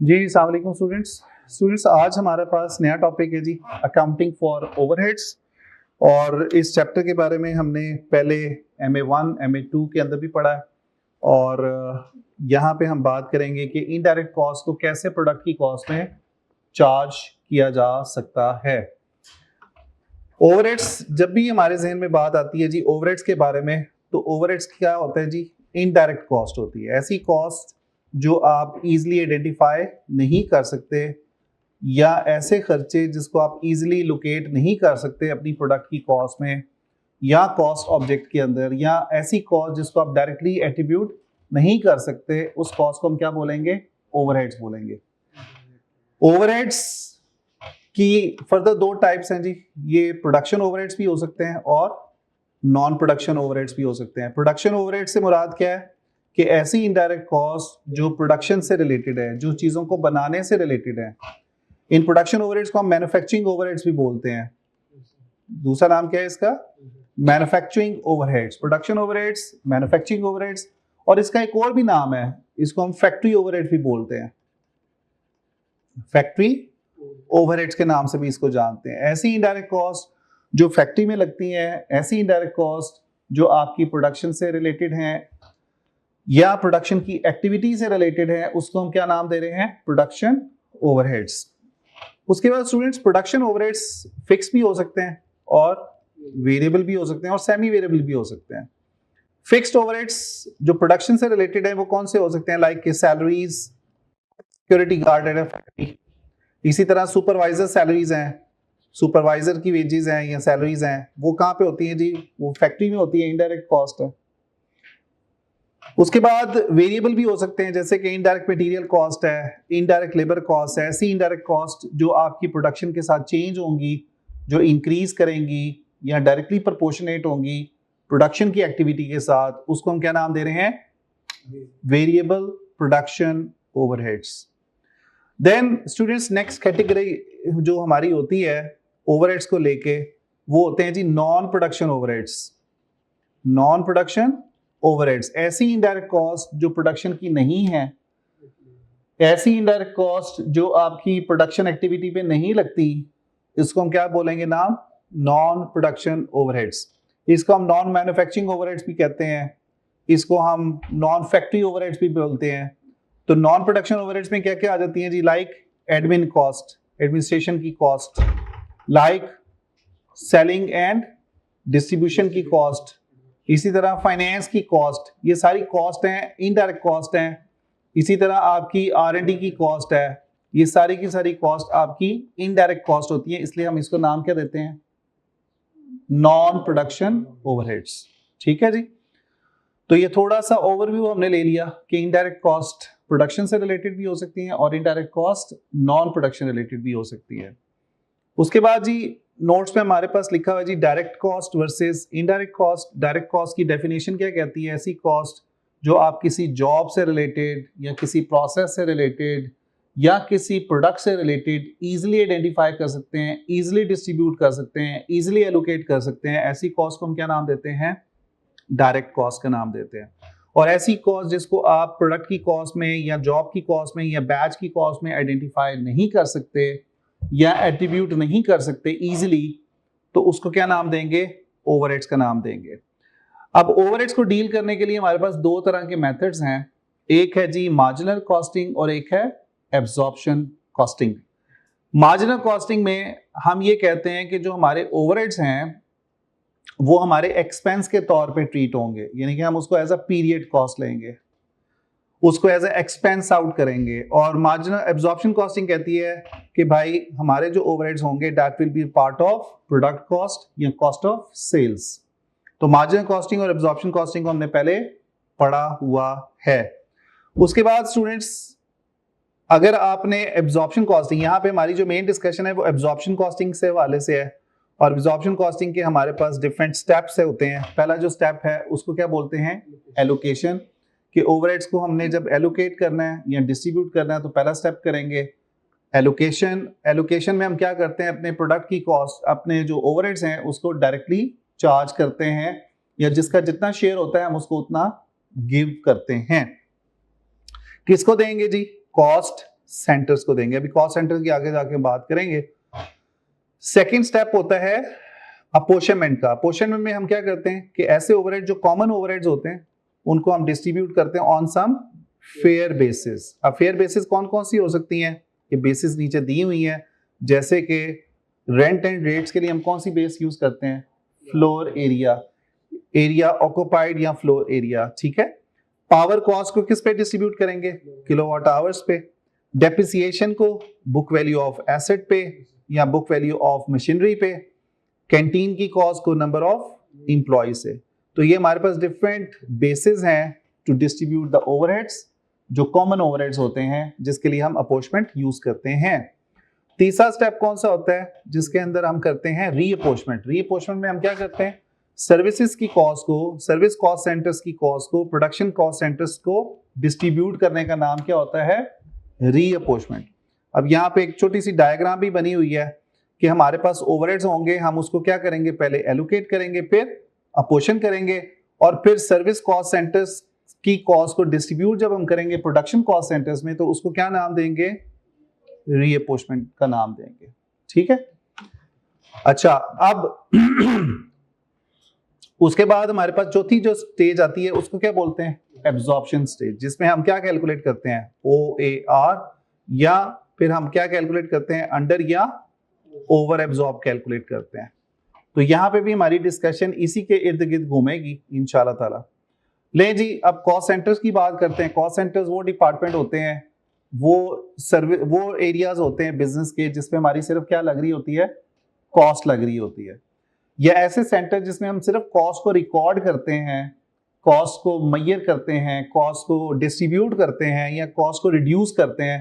जी अस्सलाम वालेकुम स्टूडेंट्स आज हमारे पास नया टॉपिक है जी, अकाउंटिंग फॉर ओवरहेड्स। और इस चैप्टर के बारे में हमने पहले MA1 MA2 के अंदर भी पढ़ा है। और यहाँ पे हम बात करेंगे कि इनडायरेक्ट कॉस्ट को कैसे प्रोडक्ट की कॉस्ट में चार्ज किया जा सकता है। ओवरहेड्स, जब भी हमारे जहन में बात आती है जी ओवरहेड्स के बारे में, तो ओवरहेड्स क्या होता है जी? इनडायरेक्ट कॉस्ट होती है, ऐसी कॉस्ट जो आप इजीली आइडेंटिफाई नहीं कर सकते, या ऐसे खर्चे जिसको आप इजीली लोकेट नहीं कर सकते अपनी प्रोडक्ट की कॉस्ट में या कॉस्ट ऑब्जेक्ट के अंदर, या ऐसी कॉस्ट जिसको आप डायरेक्टली एट्रीब्यूट नहीं कर सकते, उस कॉस्ट को हम क्या बोलेंगे? ओवरहेड्स बोलेंगे। ओवरहेड्स की फर्दर दो टाइप्स हैं जी, ये प्रोडक्शन ओवरहेड्स भी हो सकते हैं और नॉन प्रोडक्शन ओवरहेड्स भी हो सकते हैं। प्रोडक्शन ओवरहेड से मुराद क्या है कि ऐसी इनडायरेक्ट कॉस्ट जो प्रोडक्शन से रिलेटेड है, जो चीजों को बनाने से रिलेटेड है। इन प्रोडक्शन ओवरहेड्स को हम मैन्युफैक्चरिंग ओवरहेड्स भी बोलते हैं। दूसरा नाम क्या है इसका? Manufacturing overheads. Production overheads, manufacturing overheads, और इसका एक और भी नाम है, इसको हम फैक्ट्री ओवरहेड भी बोलते हैं। फैक्ट्री ओवरहेड्स के नाम से भी इसको जानते हैं। ऐसी इनडायरेक्ट कॉस्ट जो फैक्ट्री में लगती हैं, ऐसी इनडायरेक्ट कॉस्ट जो आपकी प्रोडक्शन से रिलेटेड हैं या प्रोडक्शन की एक्टिविटी से रिलेटेड है, उसको हम क्या नाम दे रहे हैं? Production overheads. उसके बाद स्टूडेंट्स, प्रोडक्शन ओवरहेड्स फिक्स भी हो सकते हैं और वेरिएबल भी हो सकते हैं और सेमी वेरिएबल भी हो सकते हैं। फिक्स्ड ओवरहेड्स जो प्रोडक्शन से रिलेटेड है वो कौन से हो सकते हैं? लाइक सैलरीज, सिक्योरिटी गार्ड है फैक्ट्री। इसी तरह सुपरवाइजर सैलरीज हैं, सुपरवाइजर की वेजेस हैं या सैलरीज हैं, वो कहाँ पे होती हैं जी? वो फैक्ट्री में होती है, इनडायरेक्ट कॉस्ट है। उसके बाद वेरिएबल भी हो सकते हैं, जैसे कि इनडायरेक्ट मटेरियल कॉस्ट है, इनडायरेक्ट लेबर कॉस्ट है। ऐसी इनडायरेक्ट कॉस्ट जो आपकी प्रोडक्शन के साथ चेंज होंगी, जो इंक्रीज करेंगी या डायरेक्टली प्रोपोर्शनेट होंगी प्रोडक्शन की एक्टिविटी के साथ, उसको हम क्या नाम दे रहे हैं? Variable production overheads. Then students, next category जो हमारी होती है ओवरहेड्स को लेके, वो होते हैं जी non production overheads. Non production overheads, ऐसी इनडायरेक्ट कॉस्ट जो प्रोडक्शन की नहीं है, ऐसी इनडायरेक्ट कॉस्ट जो आपकी प्रोडक्शन एक्टिविटी पे नहीं लगती, इसको हम क्या बोलेंगे नाम? Non production overheads. इसको हम नॉन मैन्युफैक्चरिंग ओवरहेड्स भी कहते हैं, इसको हम नॉन फैक्ट्री ओवरहेड्स भी बोलते हैं। तो नॉन प्रोडक्शन ओवरहेड्स में क्या क्या आ जाती हैं जी? लाइक एडमिन कॉस्ट, एडमिनिस्ट्रेशन की cost, like selling and distribution की कॉस्ट, इसी तरह फाइनेंस की कॉस्ट, ये सारी कॉस्ट हैं, इनडायरेक्ट कॉस्ट हैं। इसी तरह आपकी R&D की कॉस्ट है, ये सारी की सारी कॉस्ट आपकी इनडायरेक्ट कॉस्ट होती है, इसलिए हम इसको नाम क्या देते हैं? Non production overheads. ठीक है जी। तो ये थोड़ा सा ओवरव्यू हमने ले लिया कि इनडायरेक्ट कॉस्ट प्रोडक्शन से रिलेटेड भी हो सकती है और indirect cost non production related भी हो सकती है। उसके बाद जी नोट्स में हमारे पास लिखा हुआ है जी direct cost versus indirect cost. Direct cost की डेफिनेशन क्या कहती है? ऐसी कॉस्ट जो आप किसी जॉब से रिलेटेड या किसी प्रोसेस से रिलेटेड या किसी प्रोडक्ट से रिलेटेड इजीली आइडेंटिफाई कर सकते हैं, इजीली डिस्ट्रीब्यूट कर सकते हैं, इजीली एलोकेट कर सकते हैं, ऐसी कॉस्ट को हम क्या नाम देते हैं? डायरेक्ट कॉस्ट का नाम देते हैं। और ऐसी कॉस्ट जिसको आप प्रोडक्ट की कॉस्ट में या जॉब की कॉस्ट में या बैच की कॉस्ट में आइडेंटिफाई नहीं कर सकते या एट्रीब्यूट नहीं कर सकते इजीली, तो उसको क्या नाम देंगे? ओवरहेड्स का नाम देंगे। अब ओवरहेड्स को डील करने के लिए हमारे पास दो तरह के मेथड्स हैं, एक है जी मार्जिनल कॉस्टिंग और एक है एब्जॉर्प्शन कॉस्टिंग। मार्जिनल कॉस्टिंग में हम ये कहते हैं कि जो हमारे ओवरहेड्स हैं वो हमारे एक्सपेंस के तौर पे ट्रीट होंगे, यानी कि हम उसको एज अ पीरियड कॉस्ट लेंगे, उसको एज अ एक्सपेंस आउट करेंगे। और मार्जिनल एब्जॉर्प्शन कॉस्टिंग कहती है कि भाई हमारे जो ओवरहेड्स होंगे that will be part of product cost या कॉस्ट ऑफ सेल्स। तो मार्जिनल कॉस्टिंग और एब्जॉर्प्शन कॉस्टिंग को हमने पहले पढ़ा हुआ है। उसके बाद स्टूडेंट्स, अगर आपने एब्जॉर्प्शन कॉस्टिंग, यहाँ पे हमारी जो मेन डिस्कशन है वो एब्जॉर्प्शन कॉस्टिंग से हवाले से है, और एब्जॉर्प्शन कॉस्टिंग के हमारे पास डिफरेंट स्टेप्स होते हैं। पहला जो स्टेप है उसको क्या बोलते हैं? एलोकेशन। कि ओवरहेड्स को हमने जब एलोकेट करना है या डिस्ट्रीब्यूट करना है तो पहला स्टेप करेंगे एलोकेशन। एलोकेशन में हम क्या करते हैं? अपने प्रोडक्ट की कॉस्ट, अपने जो ओवरहेड्स हैं उसको डायरेक्टली चार्ज करते हैं, या जिसका जितना शेयर होता है हम उसको उतना गिव करते हैं। किसको देंगे जी? कॉस्ट सेंटर्स को देंगे। अभी कॉस्ट सेंटर की आगे जाके बात करेंगे। सेकेंड स्टेप होता है अपोर्शनमेंट का। अपोर्शनमेंट में हम क्या करते हैं कि ऐसे ओवरहेड जो कॉमन ओवरहेड्स होते हैं उनको हम डिस्ट्रीब्यूट करते हैं ऑन सम फेयर बेसिस। अब फेयर बेसिस कौन कौन सी हो सकती हैं, ये बेसिस नीचे दी हुई है। जैसे कि रेंट एंड रेट्स के लिए हम कौन सी बेस यूज करते हैं, फ्लोर एरिया, एरिया ऑक्युपाइड या फ्लोर एरिया, ठीक है। पावर कॉस्ट को किस पे डिस्ट्रीब्यूट करेंगे, किलोवाट आवर्स पे। डेप्रिसिएशन को बुक वैल्यू ऑफ एसेट पे या बुक वैल्यू ऑफ मशीनरी पे। कैंटीन की कॉस्ट को नंबर ऑफ एम्प्लॉय से। तो ये हमारे पास डिफरेंट बेसिस हैं टू डिस्ट्रीब्यूट द ओवरहेड्स, जो कॉमन ओवरहेड्स होते हैं जिसके लिए हम अपोर्शमेंट यूज करते हैं। तीसरा स्टेप कौन सा होता है, जिसके अंदर हम करते हैं रीअपोर्शमेंट। रीअपोर्शमेंट में हम क्या करते हैं, सर्विसेज की कॉस्ट को, सर्विस कॉस्ट सेंटर्स की कॉस्ट को प्रोडक्शन कॉस्ट सेंटर्स को डिस्ट्रीब्यूट करने का नाम क्या होता है, रीअपोर्शमेंट। अब यहाँ पे एक छोटी सी डायग्राम भी बनी हुई है कि हमारे पास ओवरहेड्स होंगे, हम उसको क्या करेंगे, पहले एलोकेट करेंगे, फिर अपोर्शन करेंगे, और फिर सर्विस कॉस्ट सेंटर्स की कॉस्ट को डिस्ट्रीब्यूट जब हम करेंगे प्रोडक्शन कॉस्ट सेंटर्स में, तो उसको क्या नाम देंगे, रीअपोर्शमेंट का नाम देंगे, ठीक है। अच्छा, अब उसके बाद हमारे पास चौथी जो स्टेज आती है उसको क्या बोलते हैं, एब्जॉर्प्शन स्टेज, जिसमें हम क्या कैलकुलेट करते हैं, OAR, या फिर हम क्या कैलकुलेट करते हैं, अंडर या ओवर एब्जॉर्ब कैलकुलेट करते हैं। तो यहां पे भी हमारी डिस्कशन इसी के इर्द गिर्द घूमेगी इंशाल्लाह ताला। ले जी, अब कॉस्ट सेंटर्स की बात करते हैं। कॉस्ट सेंटर्स वो डिपार्टमेंट होते हैं, वो एरियाज होते हैं बिजनेस के जिसमें हमारी सिर्फ क्या लग रही होती है, कॉस्ट लग रही होती है। या ऐसे सेंटर जिसमें हम सिर्फ कॉस्ट को रिकॉर्ड करते हैं, कॉस्ट को मेजर करते हैं, कॉस्ट को डिस्ट्रीब्यूट करते हैं या कॉस्ट को रिड्यूस करते हैं,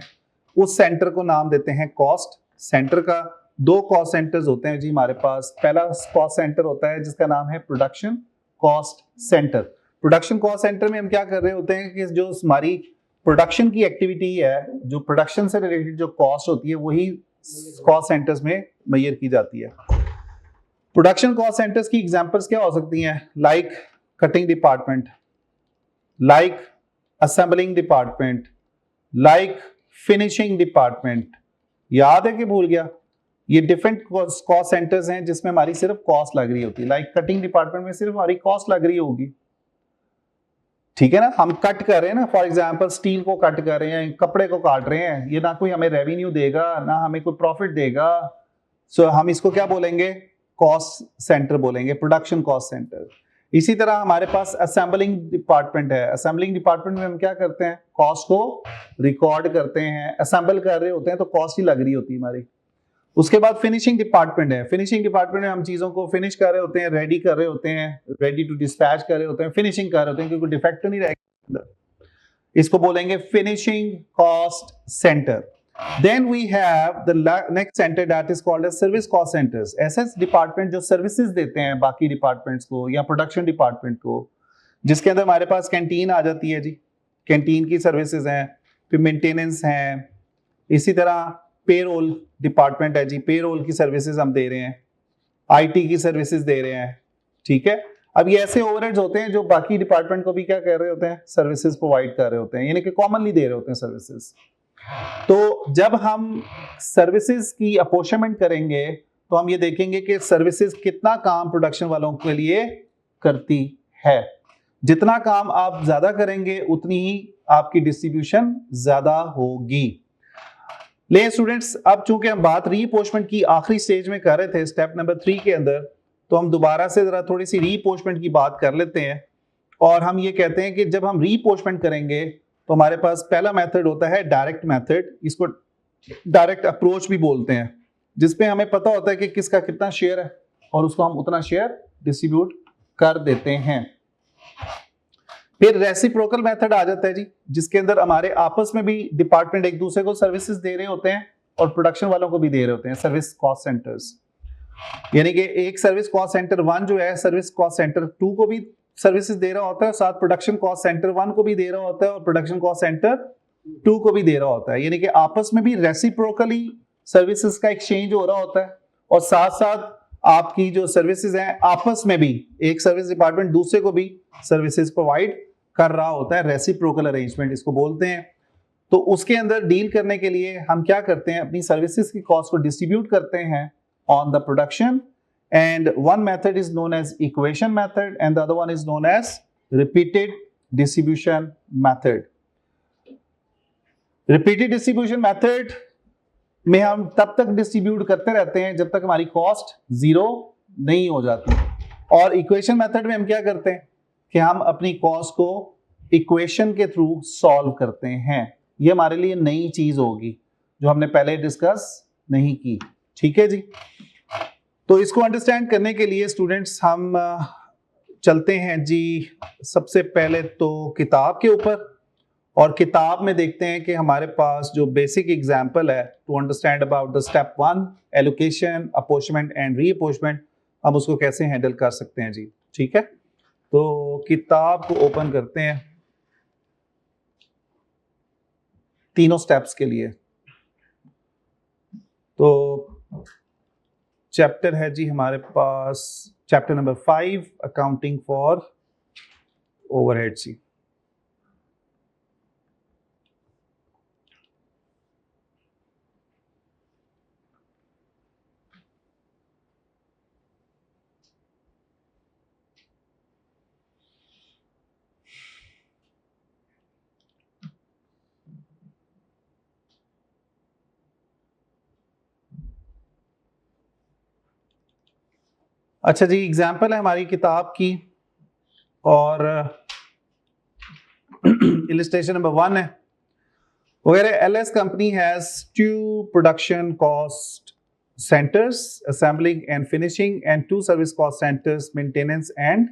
उस सेंटर को नाम देते हैं कॉस्ट सेंटर का। दो कॉस्ट सेंटर्स होते हैं जी हमारे पास। पहला कॉस्ट सेंटर होता है जिसका नाम है production cost centre. Production cost centre में हम क्या कर रहे होते हैं कि जो हमारी प्रोडक्शन की एक्टिविटी है, जो प्रोडक्शन से रिलेटेड जो कॉस्ट होती है, वही कॉस्ट सेंटर्स में मेजर की जाती है। प्रोडक्शन कॉस्ट सेंटर्स की एग्जांपल्स क्या हो सकती हैं, like cutting department, like assembling department, like finishing department. याद है कि भूल गया, ये डिफरेंट कॉस्ट सेंटर्स हैं जिसमें हमारी सिर्फ कॉस्ट लग रही होती है। लाइक कटिंग डिपार्टमेंट में सिर्फ हमारी कॉस्ट लग रही होगी, ठीक है ना। हम कट कर रहे हैं ना, फॉर एग्जांपल स्टील को कट कर रहे हैं, कपड़े को काट रहे हैं, ये ना कोई हमें रेवेन्यू देगा ना हमें कोई प्रॉफिट देगा। सो हम इसको क्या बोलेंगे, कॉस्ट सेंटर बोलेंगे, प्रोडक्शन कॉस्ट सेंटर। इसी तरह हमारे पास असेंबलिंग डिपार्टमेंट है। असेंबलिंग डिपार्टमेंट में हम क्या करते हैं, कॉस्ट को रिकॉर्ड करते हैं, असेंबल कर रहे होते हैं तो कॉस्ट ही लग रही होती है हमारी। उसके बाद फिनिशिंग डिपार्टमेंट है। फिनिशिंग डिपार्टमेंट में हम चीजों को फिनिश कर रहे होते हैं, रेडी कर रहे होते हैं, रेडी टू डिस्पैच कर रहे होते हैं, फिनिशिंग कर रहे होते हैं क्योंकि डिफेक्ट तो नहीं रहेगा। इसको बोलेंगे finishing cost centre. Then we have the next center that is called as service cost centers. ऐसे डिपार्टमेंट जो सर्विसेज देते हैं बाकी डिपार्टमेंट्स को या प्रोडक्शन डिपार्टमेंट को, जिसके अंदर हमारे पास कैंटीन आ जाती है जी, कैंटीन की सर्विसेज हैं, फिर मेंटेनेंस हैं, इसी तरह पेरोल डिपार्टमेंट है जी, पेरोल की सर्विसेज हम दे रहे हैं, IT की सर्विसेज दे रहे हैं, ठीक है। अब ये ऐसे ओवरहेड्स होते हैं जो बाकी डिपार्टमेंट को भी क्या कर रहे होते हैं, सर्विसेज प्रोवाइड कर रहे होते हैं, यानी कि कॉमनली दे रहे होते हैं सर्विसेज। तो जब हम सर्विसेज की अपॉर्चमेंट करेंगे तो हम ये देखेंगे कि सर्विसेज कितना काम प्रोडक्शन वालों के लिए करती है। जितना काम आप ज्यादा करेंगे उतनी ही आपकी डिस्ट्रीब्यूशन ज्यादा होगी। ले स्टूडेंट्स, अब चूंकि हम बात रीअपोर्शमेंट की आखिरी स्टेज में कर रहे थे, स्टेप नंबर 3 के अंदर, तो हम दोबारा से जरा थोड़ी सी रीअपोर्शमेंट की बात कर लेते हैं। और हम ये कहते हैं कि जब हम रीअपोर्शमेंट करेंगे तो हमारे पास पहला मेथड होता है डायरेक्ट मेथड। इसको डायरेक्ट अप्रोच भी बोलते हैं, जिसपे हमें पता होता है कि किसका कितना शेयर है और उसको हम उतना शेयर डिस्ट्रीब्यूट कर देते हैं। फिर रेसिप्रोकल मेथड आ जाता है जी, जिसके अंदर हमारे आपस में भी डिपार्टमेंट एक दूसरे को सर्विसेज दे रहे होते हैं और प्रोडक्शन वालों को भी दे रहे होते हैं, सर्विस कॉस्ट सेंटर्स। यानी कि एक सर्विस कॉस्ट सेंटर 1 जो है सर्विस कॉस्ट सेंटर 2 को भी सर्विसेज दे रहा होता है, साथ प्रोडक्शन कॉस्ट सेंटर 1 को भी दे रहा होता है और प्रोडक्शन कॉस्ट सेंटर 2 को भी दे रहा होता है। यानी कि आपस में भी रेसिप्रोकली सर्विसेज का एक्सचेंज हो रहा होता है और साथ साथ आपकी जो सर्विसेज हैं आपस में भी एक सर्विस डिपार्टमेंट दूसरे को भी सर्विसेज प्रोवाइड कर रहा होता है। रेसिप्रोकल अरेंजमेंट इसको बोलते हैं। तो उसके अंदर डील करने के लिए हम क्या करते हैं, अपनी सर्विसेज की कॉस्ट को डिस्ट्रीब्यूट करते हैं on the production, and one method is known as equation method and the other one is known as repeated distribution method. Repeated distribution method में हम तब तक डिस्ट्रीब्यूट करते रहते हैं जब तक हमारी कॉस्ट जीरो नहीं हो जाती, और इक्वेशन मेथड में हम क्या करते हैं कि हम अपनी कॉस्ट को इक्वेशन के थ्रू सॉल्व करते हैं। ये हमारे लिए नई चीज होगी जो हमने पहले डिस्कस नहीं की, ठीक है जी। तो इसको अंडरस्टैंड करने के लिए स्टूडेंट्स हम चलते हैं जी सबसे पहले तो किताब के ऊपर, और किताब में देखते हैं कि हमारे पास जो बेसिक एग्जांपल है to understand about the step 1 allocation, apportionment and reapportionment, हम उसको कैसे हैंडल कर सकते हैं जी, ठीक है। तो किताब को ओपन करते हैं तीनों स्टेप्स के लिए। तो चैप्टर है जी हमारे पास chapter number 5 accounting for overhead जी। अच्छा जी, एग्जाम्पल है हमारी किताब की, और इलस्ट्रेशन नंबर 1 है। वगैरह LS company has 2 production cost centres, assembling and finishing, and 2 service cost centres, maintenance and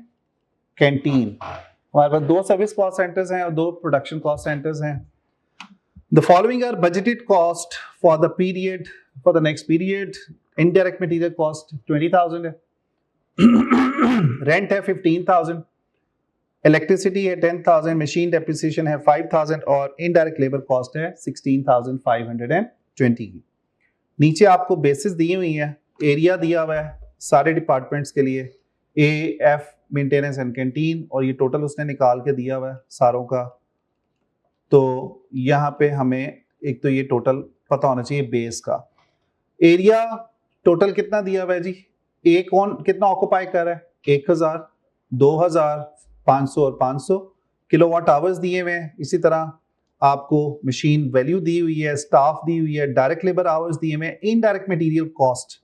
canteen. हमारे पास 2 सर्विस कॉस्ट सेंटर्स हैं और 2 प्रोडक्शन कॉस्ट सेंटर्स हैं। The following are budgeted cost for the period, for the next period. Indirect material cost 20,000 है, rent है 15,000, electricity है 10,000, machine depreciation है 5,000 और indirect labour cost है 16,520 की। नीचे आपको बेसिस दी हुई है, एरिया दिया हुआ है सारे डिपार्टमेंट्स के लिए, ए एफ मेंटेनेंस एंड कैंटीन, और ये टोटल उसने निकाल के दिया हुआ है सारों का। तो यहाँ पे हमें एक तो ये टोटल पता होना चाहिए बेस का। एरिया टोटल कितना दिया हुआ है जी, ए कौन कितना ऑक्युपाई कर रहा है, 1000, 2000, 500 और 500 किलोवाट आवर्स दिए हुए हैं। इसी तरह आपको मशीन वैल्यू दी हुई है, स्टाफ दी हुई है, डायरेक्ट लेबर आवर्स दिए हुए हैं, इनडायरेक्ट मटेरियल कॉस्ट।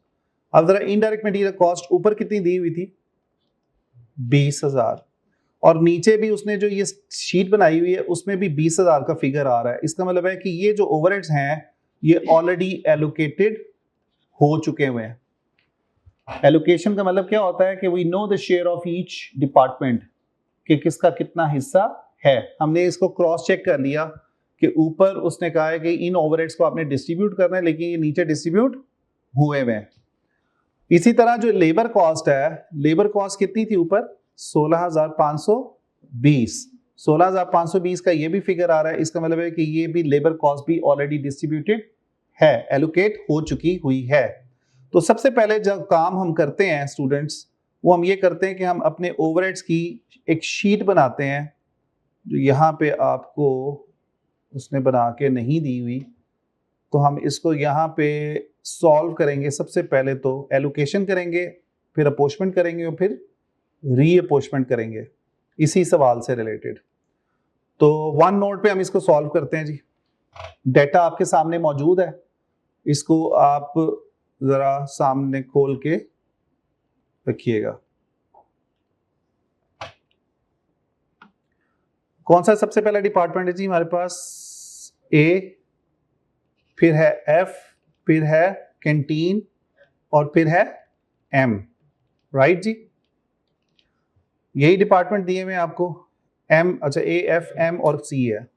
अब जरा इनडायरेक्ट मटेरियल कॉस्ट ऊपर कितनी दी हुई थी, 20,000, और नीचे भी उसने जो ये शीट बनाई हुई है उसमें भी 20,000 का फिगर आ रहा है। इसका मतलब है कि ये जो ओवरहेड्स हैं ये ऑलरेडी एलोकेटेड हो चुके हुए हैं। एलोकेशन का मतलब क्या होता है कि we know the share of each department, कि किसका कितना हिस्सा है। हमने इसको क्रॉस चेक कर लिया कि ऊपर उसने कहा है कि इन ओवरहेड्स को आपने डिस्ट्रीब्यूट करना है, लेकिन ये नीचे डिस्ट्रीब्यूट हुए हुए हैं। इसी तरह जो लेबर कॉस्ट है, लेबर कॉस्ट कितनी थी ऊपर, 16,520, 16,520 का ये भी फिगर आ रहा है। इसका मतलब है कि ये भी लेबर कॉस्ट भी ऑलरेडी डिस्ट्रीब्यूटेड है, एलोकेट हो चुकी हुई है। तो सबसे पहले जब काम हम करते हैं स्टूडेंट्स, वो हम ये करते हैं कि हम अपने ओवरहेड्स की एक शीट बनाते हैं, जो यहाँ पे आपको उसने बना के नहीं दी हुई। तो हम इसको यहाँ पे सॉल्व करेंगे। सबसे पहले तो एलोकेशन करेंगे, फिर अपॉर्चमेंट करेंगे और फिर रीअपॉर्चमेंट करेंगे, इसी सवाल से रिलेटेड। तो वन नोट पे हम इसको सॉल्व करते हैं जी। डेटा आपके सामने मौजूद है, इसको आप जरा सामने खोल के रखिएगा। कौन सा सबसे पहला डिपार्टमेंट है जी हमारे पास, ए, फिर है एफ, फिर है कैंटीन और फिर है एम, राइट जी। यही डिपार्टमेंट दिए हुए आपको, एम, अच्छा ए एफ एम और सी है,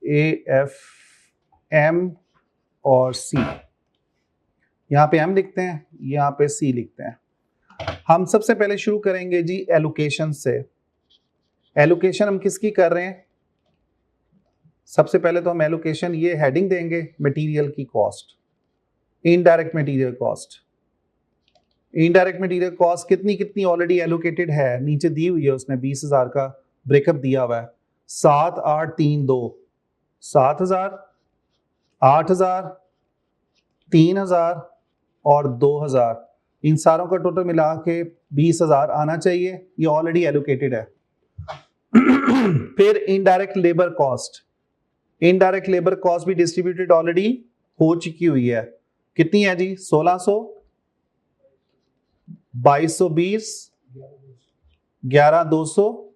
ए एफ एम और सी। यहाँ पे एम लिखते हैं, यहाँ पे सी लिखते हैं। हम सबसे पहले शुरू करेंगे जी एलोकेशन से। एलोकेशन हम किसकी कर रहे हैं, सबसे पहले तो हम एलोकेशन ये हेडिंग देंगे, मटेरियल की cost, indirect material cost. Indirect material cost कितनी कितनी ऑलरेडी एलोकेटेड है, नीचे दी हुई है, उसने 20,000 का ब्रेकअप दिया हुआ है, 7, 8, 3, 2। 7,000, 8,000, 3,000 और 2,000, इन सारों का टोटल मिला के 20,000 आना चाहिए। ये ऑलरेडी एलोकेटेड है। फिर indirect labour cost, indirect labour cost भी डिस्ट्रीब्यूटेड ऑलरेडी हो चुकी हुई है। कितनी है जी? 1600, 2220, 11,200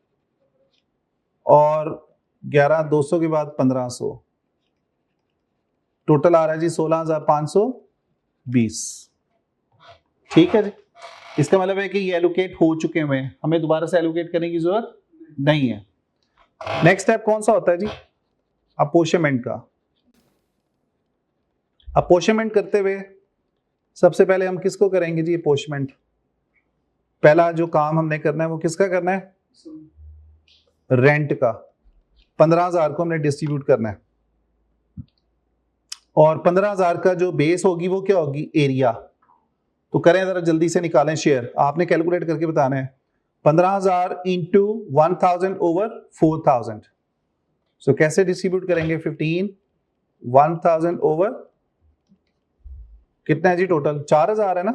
और 11,200 के बाद 1,500, टोटल आ रहा है जी 16,520। ठीक है जी। इसका मतलब है कि ये एलोकेट हो चुके हैं, हमें दोबारा से एलोकेट करने की जरूरत नहीं है। नेक्स्ट स्टेप कौन सा होता है जी? अपोर्शनमेंट का। अपोर्शनमेंट करते हुए सबसे पहले हम किसको करेंगे जी? अपोर्शनमेंट। पहला जो काम हमने करना है वो किसका करना है? रेंट का। 15,000 को हमने डिस्ट्रीब्यूट करना है और 15,000 का जो बेस होगी वो क्या होगी? एरिया। तो करें जरा जल्दी से निकालें शेयर, आपने कैलकुलेट करके बताना है। 15,000 इंटू 1,000 ओवर 4,000। सो कैसे डिस्ट्रीब्यूट करेंगे? 15 1,000 ओवर कितना है जी? टोटल 4,000 है ना,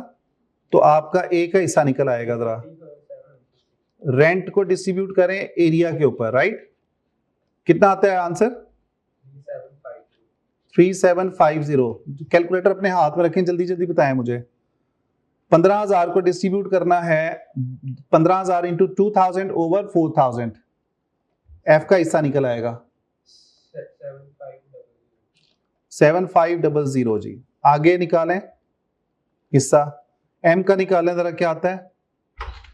तो आपका ए का हिस्सा निकल आएगा। जरा रेंट को डिस्ट्रीब्यूट करें एरिया के ऊपर, राइट? कितना आता है आंसर? 3750। कैलकुलेटर अपने हाथ में रखें, जल्दी जल्दी बताएं मुझे। 15,000 को डिस्ट्रीब्यूट करना है 15,000 इंटू 2,000 ओवर 4,000, एफ का हिस्सा निकल आएगा 7500 जी। आगे निकालें हिस्सा, एम का निकालें जरा, क्या आता है?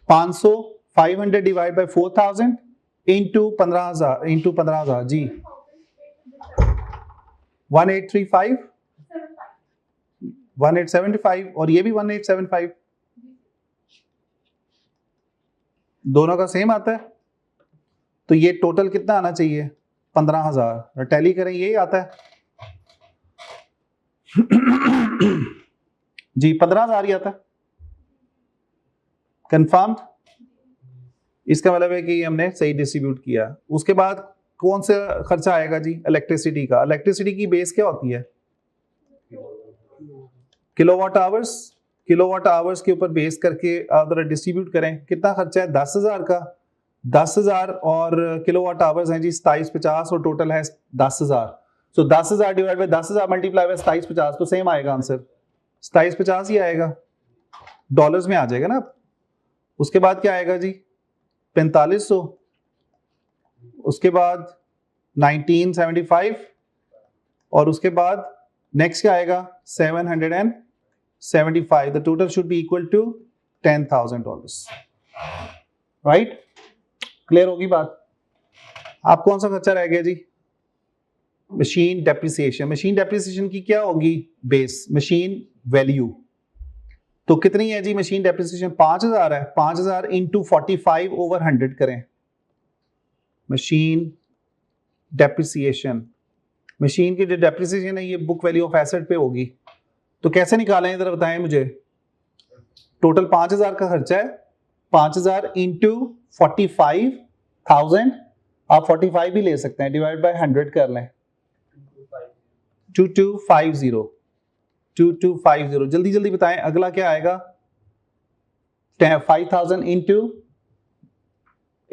500, 500 डिवाइड बाय 4,000 इंटू 15,000 जी 1835, 1875 और ये भी 1875, दोनों का सेम आता है। तो ये टोटल कितना आना चाहिए? 15,000। टैली करें, यही आता है जी, 15,000 ही आता है। कंफर्म? इसका मतलब है कि हमने सही डिस्ट्रीब्यूट किया। उसके बाद कौन सा खर्चा आएगा जी? इलेक्ट्रिसिटी का। इलेक्ट्रिसिटी की बेस क्या होती है? Kilowatt hours. किलोवाट आवर्स के ऊपर बेस करके अगर डिस्ट्रीब्यूट करें, कितना खर्चा है? 10,000 का। 10,000 और किलोवाट आवर्स हैं जी 2750 और टोटल है 10,000। सो 10,000 डिवाइड बाय 10,000 मल्टीप्लाई बाय 2750, तो सेम आएगा आंसर, 2750 ही आएगा। डॉलर्स में आ जाएगा ना। उसके बाद क्या आएगा जी? 4500। उसके बाद 1975 और उसके बाद नेक्स्ट क्या आएगा? 775। The total should be equal to $10,000, right? Clear होगी बात? आप कौन सा खर्चा रह गया जी? Machine depreciation. मशीन डेप्रिसिएशन की क्या होगी? Base machine value. तो कितनी है जी मशीन डेप्रिसिएशन? 5,000 है। 5,000 इंटू 45 ओवर 100 करें। मशीन डेप्रिसिएशन, मशीन की जो डेप्रिसिएशन है ये बुक वैल्यू ऑफ एसेट पे होगी। तो कैसे निकालें जरा बताएं मुझे। टोटल 5,000 का खर्चा है, 5,000 इंटू 45,000, आप 45 भी ले सकते हैं, डिवाइड बाय 100 कर लें। 2250, 2250। जल्दी जल्दी बताएं अगला क्या आएगा? 5,000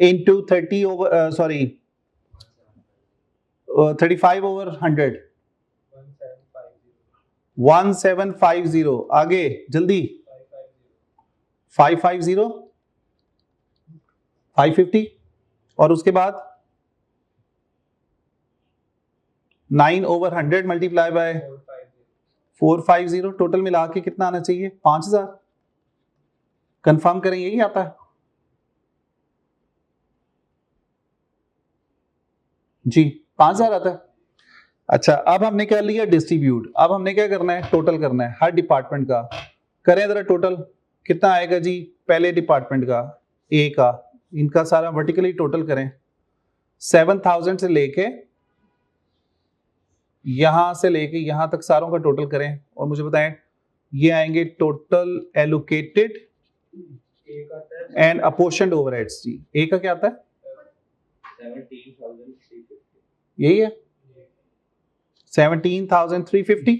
इंटू 30 ओवर 35 ओवर 100, 1750। आगे जल्दी 550, 550 और उसके बाद 9 ओवर 100 मल्टीप्लाई बाय 450। टोटल मिला के कितना आना चाहिए? 5,000। कंफर्म करें, यही आता है जी, 5,000 आता है। अच्छा, अब हमने क्या लिया? डिस्ट्रीब्यूट। अब हमने क्या करना है? टोटल करना है हर डिपार्टमेंट का। करें जरा टोटल, कितना आएगा जी? पहले डिपार्टमेंट का, ए का, इनका सारा वर्टिकली टोटल करें। 7,000 से लेके यहां से लेके यहां तक सारों का टोटल करें और मुझे बताएं ये आएंगे टोटल एलोकेटेड एंड अपोर्शन्ड ओवरहेड्स जी। ए का क्या आता है? 17,350। यही है। 17,350।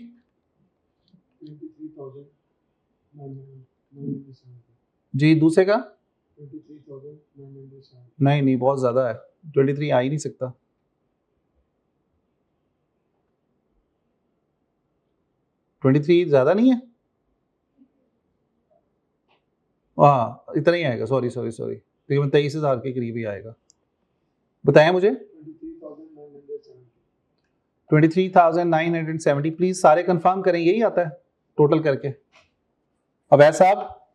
जी दूसरे का 23,970। नहीं बहुत ज्यादा है, 23 आ ही नहीं सकता। ज्यादा नहीं है, हाँ इतना ही आएगा, सॉरी तकरीबन 23,000 के करीब ही आएगा। बताएं मुझे 23,970। प्लीज सारे कंफर्म करें, यही आता है टोटल करके। अब ऐसा आप